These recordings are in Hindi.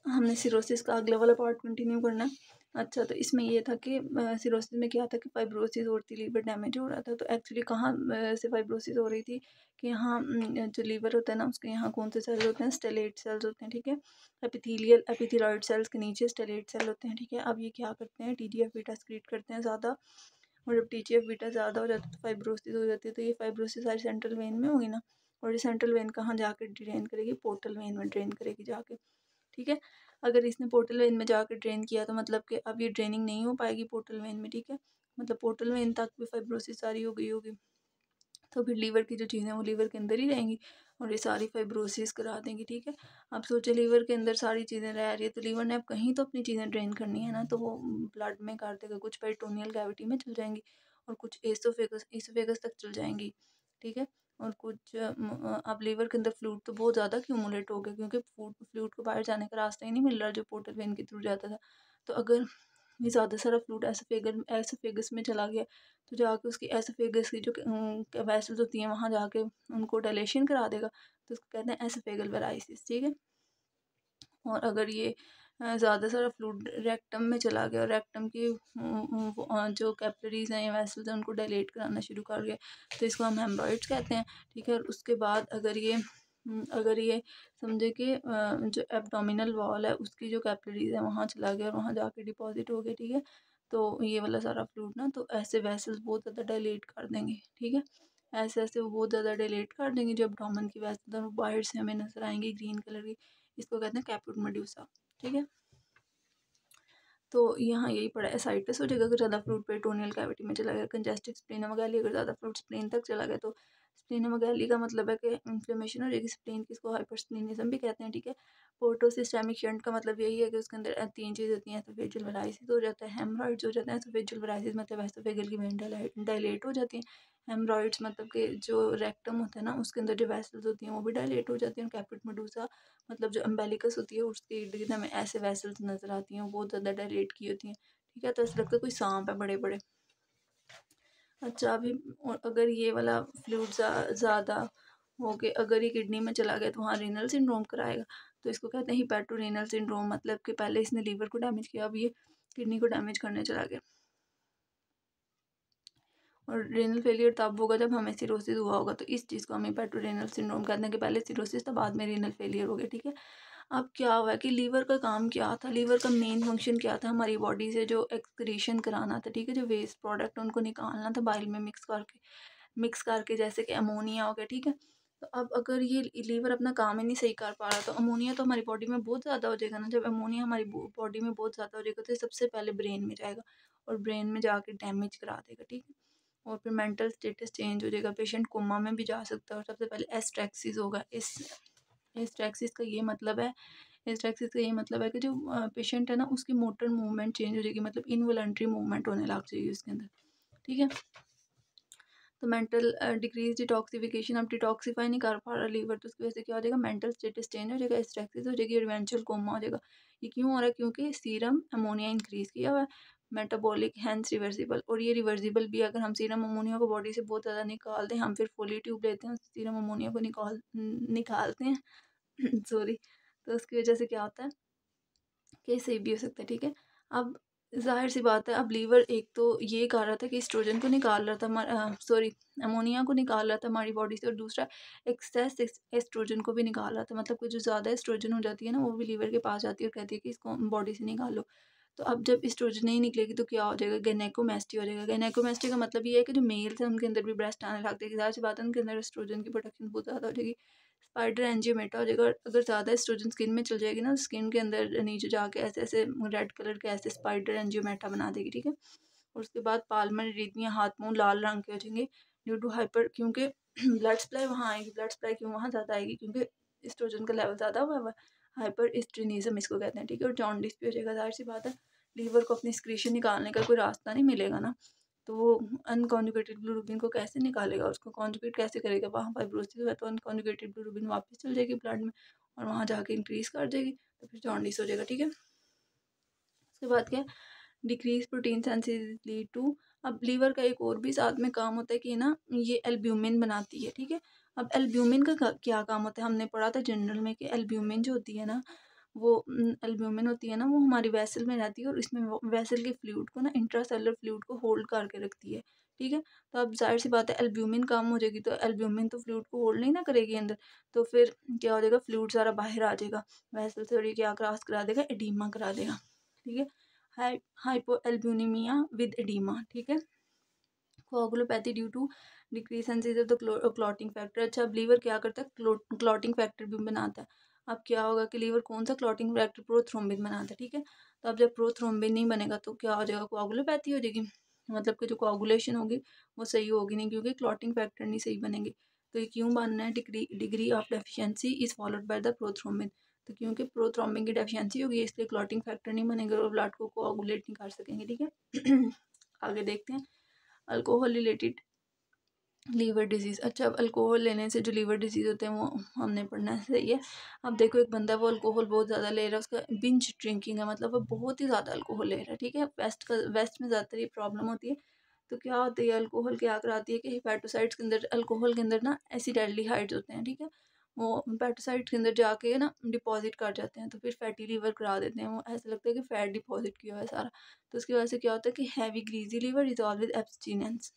हमने सिरोसिस का अगला वाला पार्ट कंटिन्यू करना है। अच्छा, तो इसमें ये था कि सिरोसिस में क्या था कि फाइब्रोसिस और थी, लीवर डैमेज हो रहा था। तो एक्चुअली कहाँ से फाइब्रोसिस हो रही थी कि यहाँ जो लीवर होता है ना, उसके यहाँ कौन से सेल्स होते हैं, स्टेलेट सेल्स होते हैं, ठीक है। एपिथेलियल सेल्स के नीचे स्टेलेट सेल होते हैं, ठीक है। अब ये क्या करते हैं, TGF बीटा सक्रीट करते हैं ज़्यादा, और जब TGF बीटा ज़्यादा हो जाता है तो फाइब्रोसिस हो जाती है। तो ये फाइब्रोसिस सारी सेंट्रल वेन में होगी ना, और ये सेंट्रल वेन कहाँ जाकर ड्रेन करेगी, पोर्टल वेन में ड्रेन करेगी जाके, ठीक है। अगर इसने पोर्टल वेन में जाकर ड्रेन किया तो मतलब कि अब ये ड्रेनिंग नहीं हो पाएगी पोर्टल वेन में, ठीक है। मतलब पोर्टल वेन तक भी फाइब्रोसिस सारी हो गई होगी, तो फिर लीवर की जो चीज़ें वो लीवर के अंदर ही रहेंगी और ये सारी फाइब्रोसिस करा देंगी, ठीक है। अब सोचे लीवर के अंदर सारी चीज़ें रह रही है, तो लीवर ने अब कहीं तो अपनी चीज़ें ड्रेन करनी है ना, तो वो ब्लड में कर देगा, कुछ पेरिटोनियल कैविटी में चल जाएंगी और कुछ एसोफेगस तक चल जाएंगी, ठीक है। और कुछ अब लीवर के अंदर फ्लूइड तो बहुत ज़्यादा क्यूमुलेट हो गया, क्योंकि फ्लूइड को बाहर जाने का रास्ता ही नहीं मिल रहा जो पोर्टल वेन के थ्रू जाता था। तो अगर ये ज़्यादा सारा फ्लूइड एसोफेगस में चला गया तो जाके उसकी एसोफेगस की जो वेसल्स होती हैं वहाँ जाके उनको डायलेशन करा देगा, तो उसको कहते हैं एसोफेगल वेराइसिस, ठीक है। और अगर ये ज़्यादा सारा फ्लूइड रेक्टम में चला गया और रेक्टम की जो कैपिलरीज हैं या वेसल्स हैं उनको डायलेट कराना शुरू कर गया, तो इसको हम हेमरॉइड्स कहते हैं, ठीक है। और उसके बाद अगर ये समझे कि जो एब्डोमिनल वॉल है उसकी जो कैपिलरीज है वहाँ चला गया और वहाँ जाके डिपॉजिट हो गया, ठीक है। तो ये वाला सारा फ्लूइड ना, तो ऐसे वेसल्स बहुत ज़्यादा डायलेट कर देंगे, ठीक है। ऐसे ऐसे वो बहुत ज़्यादा डायलेट कर देंगे, जो एब्डोमेन की वेसल्स हैं वो बाहर से हमें नजर आएंगी ग्रीन कलर की, इसको कहते हैं कैप्यूट मेड्यूसा, ठीक है। तो यहाँ यही पड़ा, एसाइटिस हो जाएगा अगर ज़्यादा फ्लूइड पेरिटोनियल कैविटी में चला गया। कंजेस्टिव स्प्लेनोमेगाली, अगर ज़्यादा फ्लूइड स्प्लेन तक चला गया तो स्प्लेनोमेगाली का मतलब है कि इन्फ्लेमेशन हो जाएगी स्प्लेन की, इसको हाइपरस्प्लेनिज्म भी कहते हैं, ठीक है। पोर्टोसिस्टेमिक शंट का मतलब यही है कि उसके अंदर तीन चीज़ होती हैं, एसोफेजियल वेराइसिस हो जाता है, हेमरॉइड्स हो जाते हैं। एसोफेजियल वेराइसिस मतलब एसोफेगल की वेन डायलेट हो जाती हैं, हेमरॉइड्स मतलब कि जो रेक्टम होता है ना उसके अंदर जो वेसल्स होती हैं वो भी डायलेट हो जाती हैं। कैप्यूट मेडूसा मतलब जो अम्बेलिकस होती है उसके इर्द गिर्द हमें ऐसे वेसल्स नजर आती हैं, वो बहुत ज़्यादा डायलेट की होती हैं, ठीक है। तो ऐसा लगता है कोई सांप है बड़े बड़े। अच्छा, अभी अगर ये वाला फ्लूइड ज़्यादा हो गया, अगर ये किडनी में चला गया तो वहाँ रीनल सिंड्रोम कराएगा, तो इसको कहते हैं हिपैटोरेनल सिंड्रोम, मतलब कि पहले इसने लीवर को डैमेज किया, अब ये किडनी को डैमेज करने चला गया। और रेनल फेलियर तब होगा जब हमें सिरोसिस हुआ होगा, तो इस चीज़ को हम हिपैटोरेनल सिंड्रोम कहते हैं कि पहले सिरोसिस था बाद में रेनल फेलियर हो गया, ठीक है। अब क्या हुआ कि लीवर का काम क्या था, लीवर का मेन फंक्शन क्या था, हमारी बॉडी से जो एक्सक्रीशन कराना था, ठीक है, जो वेस्ट प्रोडक्ट उनको निकालना था बाइल में मिक्स करके जैसे कि अमोनिया हो गया, ठीक है। तो अब अगर ये लीवर अपना काम ही नहीं सही कर पा रहा तो अमोनिया तो हमारी बॉडी में बहुत ज़्यादा हो जाएगा ना, जब अमोनिया हमारी बॉडी में बहुत ज़्यादा हो जाएगा तो ये सबसे पहले ब्रेन में जाएगा और ब्रेन में जाके डैमेज करा देगा, ठीक है। और फिर मेंटल स्टेटस चेंज हो जाएगा, पेशेंट कोमा में भी जा सकता है। और सबसे पहले एस्ट्रेक्सिस होगा, इस एस्ट्रेक्सिस का ये मतलब है एस्ट्रेक्सिस का ये मतलब है कि जो पेशेंट है ना उसकी मोटर मूवमेंट चेंज हो जाएगी, मतलब इनवॉलंटरी मूवमेंट होने लग जाएगी उसके अंदर, ठीक है। तो मेंटल डिक्रीज डिटॉक्सिफिकेशन, अब डिटॉक्सीफाई नहीं कर पा रहा लीवर, तो उसकी वजह से क्या हो जाएगा, मेंटल स्टेटस चेंज हो जाएगा, एस्ट्रेक्सिस हो जाएगी और इवेंचुअल कोमा हो जाएगा। ये क्यों हो रहा है, क्योंकि सीरम अमोनिया इंक्रीज किया हुआ है, मेटाबॉलिक हैंस रिवर्सिबल, और ये रिवर्सिबल भी, अगर हम सीरम अमोनिया को बॉडी से बहुत ज़्यादा निकाल दें, हम फिर फोली ट्यूब लेते हैं सीरम अमोनिया को निकालते हैं सॉरी, तो उसकी वजह से क्या होता है कि सही भी हो सकता है, ठीक है। अब जाहिर सी बात है, अब लीवर एक तो ये कर रहा था कि एस्ट्रोजन को निकाल रहा था, सॉरी अमोनिया को निकाल रहा था हमारी बॉडी से, और दूसरा एक्सेस एस्ट्रोजन को भी निकाल रहा था, मतलब कि जो ज़्यादा एस्ट्रोजन हो जाती है ना वो भी लीवर के पास जाती है और कहती है कि इसको बॉडी से निकालो। तो अब जब एस्ट्रोजन नहीं निकलेगी तो क्या हो जाएगा, गायनेकोमेस्टी हो जाएगा। गायनेकोमेस्टी का मतलब ये है कि जो मेल्स हैं उनके अंदर भी ब्रेस्ट आने लग जाएगी, जाहिर सी बात है उनके अंदर एस्ट्रोजन की प्रोडक्शन बहुत ज़्यादा हो जाएगी, स्पाइडर एंजियोमेटा हो जाएगा। अगर ज़्यादा एस्ट्रोजन स्किन में चल जाएगी ना, स्किन के अंदर नीचे जाके ऐसे ऐसे रेड कलर के ऐसे स्पाइडर एंजियोमेटा बना देगी, ठीक है। और उसके बाद पाल्मर इरिथमिया, हाथ मुंह लाल रंग के हो जाएंगे ड्यू टू हाइपर, क्योंकि ब्लड सप्लाई वहाँ आएगी। ब्लड सप्लाई क्यों वहाँ ज़्यादा आएगी, क्योंकि एस्ट्रोजन का लेवल ज़्यादा हुआ है, हाइपर एस्ट्रेनिज्म इसको कहते हैं, ठीक है। और जॉन्डिस भी हो जाएगा, जाहिर सी बात है लीवर को अपनी स्क्रीशन निकालने का कोई रास्ता नहीं मिलेगा ना, तो वो अनकॉन्जुगेटेड बिलिरुबिन को कैसे निकालेगा, उसको कॉन्जुगेट कैसे करेगा, वहाँ फाइब्रोसिस हुआ तो अनकॉन्जुगेटेड बिलिरुबिन वापस चल जाएगी ब्लड में और वहाँ जाके इंक्रीज कर देगी, तो फिर जॉन्डिस हो जाएगा, ठीक है। उसके बाद क्या, डिक्रीज प्रोटीन सेंसिटिविटी टू, अब लीवर का एक और भी साथ में काम होता है कि ना ये एल्ब्यूमिन बनाती है, ठीक है। अब एल्ब्यूमिन का क्या काम होता है, हमने पढ़ा था जनरल में कि एल्ब्यूमिन जो होती है ना वो एल्ब्यूमिन होती है ना, वो हमारी वेसल में रहती है और इसमें वेसल के फ्लूइड को ना, इंट्रासेलुलर फ्लूइड को होल्ड करके रखती है, ठीक है। तो अब जाहिर सी बात है एल्ब्यूमिन कम हो जाएगी तो एल्ब्यूमिन तो फ्लूइड को होल्ड नहीं ना करेगी अंदर, तो फिर क्या हो जाएगा, फ्लूइड सारा बाहर आ जाएगा, वेसल से, और ये क्या क्रॉस करा देगा, एडीमा करा देगा, ठीक है। हाइपो एल्ब्यूमिया विद एडीमा, ठीक है। Coagulopathy due to decrease sensitive of the clotting factor. अच्छा, अब लीवर क्या करता है, क्लॉटिंग फैक्टर भी बनाता है। अब क्या होगा कि लीवर कौन सा क्लॉटिंग फैक्टर, प्रोथ्रोम्बिन बनाता है, ठीक है। तो अब जब प्रोथ्रोम्बिन नहीं बनेगा तो क्या हो जाएगा, कोगुलोपैथी हो जाएगी, मतलब कि जो कोगुलेशन होगी वो सही होगी नहीं, क्योंकि क्लॉटिंग फैक्टर नहीं सही बनेंगे। तो ये क्यों बनना है, degree of deficiency is followed by the prothrombin. तो क्योंकि प्रोथ्रोम्बिन की डेफिशिएंसी होगी इसलिए क्लॉटिंग फैक्टर नहीं बनेंगे और ब्लड को कोगुलेट नहीं कर सकेंगे, ठीक है। आगे देखते हैं, अल्कोहल रिलेटेड लीवर डिजीज़। अच्छा, अब अल्कोहल लेने से जो लीवर डिजीज़ होते हैं वो हमने पढ़ना है, सही है। अब देखो, एक बंदा वो अल्कोहल बहुत ज़्यादा ले रहा है, उसका बिंज ड्रिंकिंग है, मतलब वो बहुत ही ज़्यादा अल्कोहल ले रहा है, ठीक है। वेस्ट में ज़्यादातर ये प्रॉब्लम होती है। तो क्या होती है, अल्कोहल क्या कराती है कि हेपेटोसाइट्स के अंदर, अल्कोहल के अंदर ना एसिडाल्डिहाइड्स होते हैं, ठीक है। वो हेपेटोसाइट्स के अंदर जाके ना डिपॉजिट कर जाते हैं, तो फिर फैटी लीवर करा देते हैं, वो ऐसा लगता है कि फैट डिपॉजिट किया हुआ है सारा। तो उसकी वजह से क्या होता है कि heavy greasy liver resolve with abstinence.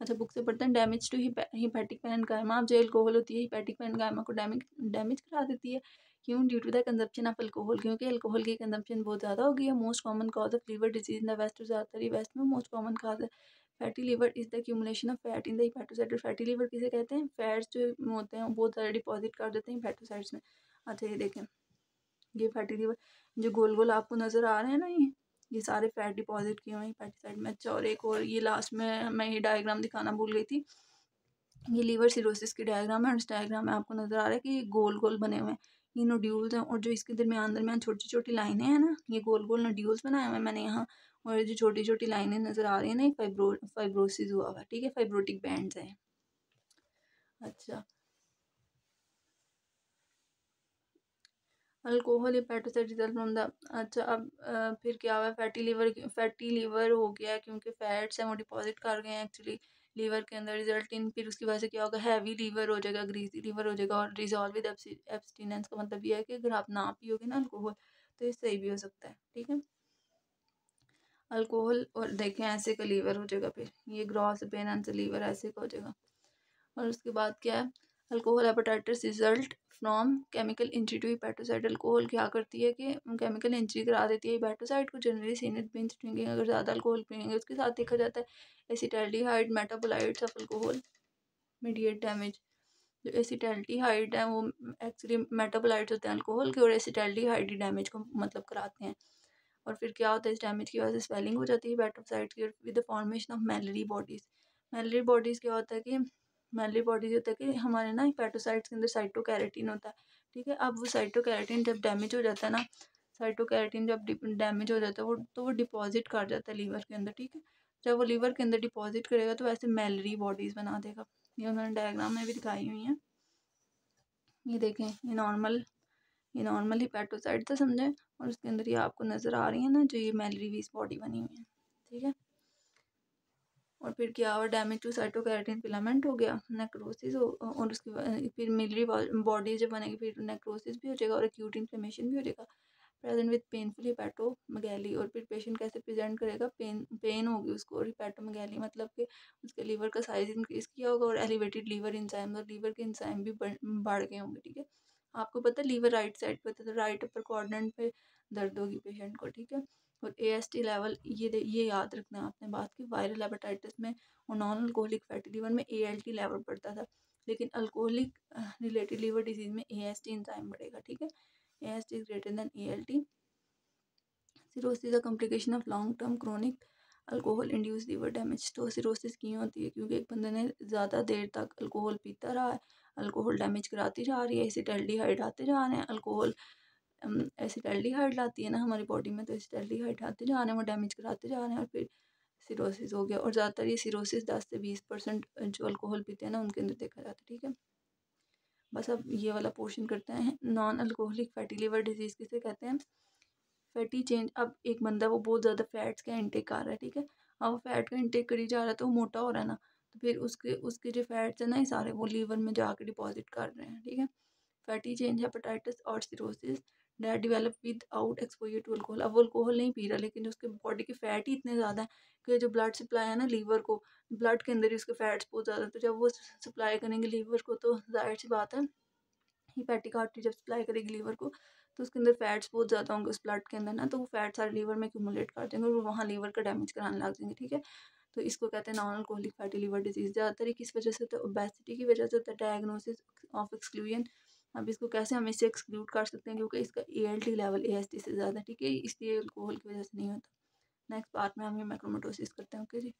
अच्छा, बुक से पढ़ते हैं, डैमेज टू हिपैटिक पैरेन्काइमा। अब जो अल्कोहल होती है हिपैटिक पैरेन्काइमा को डैमेज करा देती है। क्यों, due to the consumption of alcohol, क्योंकि अल्कोहल की कंजप्शन बहुत ज़्यादा हो गई है। Most common cause of liver disease in the west, ज़्यादातर ही वेस्ट में मोस्ट कॉमन कॉज है। Fatty liver is the accumulation of fat in the hepatocyte. Fatty liver किसे कहते हैं, फैट्स जो होते हैं बहुत सारे डिपॉजिट कर देते हैं हिपैटोसाइट्स में। अच्छा, ये देखें, ये फैटी लीवर जो गोल गोल आपको नज़र आ रहे हैं ना, ये सारे फैट डिपॉजिट किए हुए हैं हेपेटाइटिस में। अच्छा, और एक और ये लास्ट में मैं ये डायग्राम दिखाना भूल गई थी, ये लीवर सिरोसिस की डायग्राम है, और इस डायग्राम में आपको नज़र आ रहा है कि ये गोल गोल बने हुए हैं, ये नोड्यूल्स हैं, और जो इसके दरमियान छोटी छोटी लाइनें हैं ना, ये गोल गोल नोड्यूल्स बनाए हुए हैं मैंने यहाँ, और जो छोटी छोटी लाइनें नज़र आ रही है ना, ये फाइब्रोसिस हुआ हुआ है, ठीक है, फाइब्रोटिक बैंड्स हैं। अच्छा, alcohol hepatocyte result from the, अच्छा, अब फिर क्या हुआ, फैटी लीवर हो गया है क्योंकि फैट्स हैं वो डिपॉजिट कर गए हैं एक्चुअली लीवर के अंदर, रिजल्ट इन, फिर उसकी वजह से क्या होगा, हैवी लीवर हो जाएगा, ग्रीसी लीवर हो जाएगा, और रिजॉल्व विद एब्सटिनेंस का मतलब ये है कि अगर आप ना पियोगे ना अल्कोहल तो ये सही भी हो सकता है, ठीक है। अल्कोहल, और देखें ऐसे का लीवर हो जाएगा, फिर ये ग्रॉस पेन एंड लीवर ऐसे का हो जाएगा। और उसके बाद क्या है, alcohol hepatitis result from chemical injury to hepatocyte. Alcohol क्या करती है कि केमिकल इंजरी करा देती है हेपेटोसाइट को। जनरली सीनेट बिंज ड्रिंकिंग, अगर ज़्यादा अल्कोहल पियेंगे उसके साथ देखा जाता है acetaldehyde metabolites of alcohol mediate damage. जो एसिटाल्डिहाइड है वो एक्चुअली मेटाबोलाइट्स होते हैं अल्कोहल के, और एसिटाल्डिहाइड ही डैमेज को मतलब कराते हैं। और फिर क्या होता है, इस डैमेज की वजह से स्वेलिंग हो जाती है हेपेटोसाइट्स की, with the formation of Malory bodies. Malory bodies क्या होता है कि, मैलरी बॉडीज होता है कि हमारे ना हेपेटोसाइट्स के अंदर साइटोकैरेटिन होता है, ठीक है। अब वो साइटोकैरेटिन जब डैमेज हो जाता है ना, साइटोकैरेटिन जब डैमेज हो जाता है वो, तो वो डिपॉजिट कर जाता है लीवर के अंदर, ठीक है। जब वो लीवर के अंदर डिपॉजिट करेगा तो वैसे मैलरी बॉडीज़ बना देगा। ये उन्होंने डायग्राम में भी दिखाई हुई हैं, ये देखें, ये नॉर्मल हिपेटोसाइट था, समझे, और उसके अंदर ये आपको नज़र आ रही है ना जो ये मैलरी वीस बॉडी बनी हुई है, ठीक है। और फिर क्या हुआ, डैमेज टू साइटोकैरेटिन फिलामेंट हो गया, नेक्रोसिस हो, और उसके बाद फिर मिलरी बॉडी जब बनेगी फिर नेक्रोसिस भी हो जाएगा और एक्यूट इन्फ्लेमेशन भी हो जाएगा। प्रेजेंट विद पेनफुल हिपैटोमेगैली, और फिर पेशेंट कैसे प्रेजेंट करेगा, पेन होगी उसको, और हिपैटोमेगैली मतलब कि उसके लीवर का साइज इंक्रीज किया होगा, और एलिवेटेड लीवर इंजाइम, और लीवर के इंजाइम भी बढ़ गए होंगे, ठीक है। आपको पता है लीवर राइट साइड पे होता है, तो राइट अपर क्वाड्रेंट पे दर्द होगी पेशेंट को, ठीक है। और AST लेवल, ये याद रखना है आपने बात की, वायरल हेपेटाइटिस में और नॉन अल्कोहलिक फैटी लीवर में ALT लेवल बढ़ता था, लेकिन अल्कोहलिक रिलेटेड लीवर डिजीज में AST इंजाइम बढ़ेगा, ठीक है। AST is greater than ALT। Cirrhosis a complication of long term chronic alcohol induce liver damage. तो सिरोसिस क्यों होती है, क्योंकि एक बंदे ने ज़्यादा देर तक अल्कोहल पीता रहा है, अल्कोहल डैमेज कराती जा रही है, एसिटाल्डिहाइड आते जा रहे हैं, अल्कोहल एसिटाल्डिहाइड लाती है ना हमारी बॉडी में, तो एसिटाल्डिहाइड आते जा रहे हैं, वो डैमेज कराते जा रहे हैं, और फिर सिरोसिस हो गया। और ज़्यादातर ये सिरोसिस 10 से 20% जो अल्कोहल पीते हैं ना उनके अंदर देखा जाता है, ठीक है। बस अब ये वाला पोर्शन करते हैं, non alcoholic fatty liver disease किसे कहते हैं, फैटी चेंज। अब एक बंदा वो बहुत ज़्यादा फैट्स का इंटेक कर रहा है, ठीक है। अब वो फैट का इंटेक करी जा रहा है तो वो मोटा हो रहा है ना, तो फिर उसके उसके जो फैट्स है ना ये सारे वो लीवर में जाके डिपॉजिट कर रहे हैं, ठीक है। फैटी चेंज हेपेटाइटिस और cirrhosis that develop without exposure to alcohol. अब वो अल्कोहल नहीं पी रहा, लेकिन उसके बॉडी के फैट ही इतने ज़्यादा है कि जो ब्लड सप्लाई है ना लीवर को, ब्लड के अंदर ही उसके फैट्स बहुत ज़्यादा, तो जब वो सप्लाई करेंगे लीवर को तो जाहिर सी बात है हिपैटिक आर्टरी जब सप्लाई करेगी लीवर को तो उसके अंदर फैट्स बहुत ज़्यादा होंगे उस ब्लड के अंदर ना, तो वो फैट सारे लीवर में एक्यूमुलेट कर देंगे और वो वहाँ लीवर का डैमेज कराने लग जाएंगे। ठीक है, तो इसको कहते हैं non alcoholic fatty liver disease. ज़्यादातर किस वजह से, तो ओबेसिटी की वजह से होता है, डायग्नोसिस ऑफ एक्सक्लूजन। अब इसको कैसे हम इससे एक्सक्लूड कर सकते हैं, क्योंकि इसका ALT लेवल AST से ज़्यादा है। ठीक है, इसलिए अल्कोहल की वजह से नहीं होता। नेक्स्ट पार्ट में हम ये मैक्रोमोटोसिस करते हैं। ओके जी।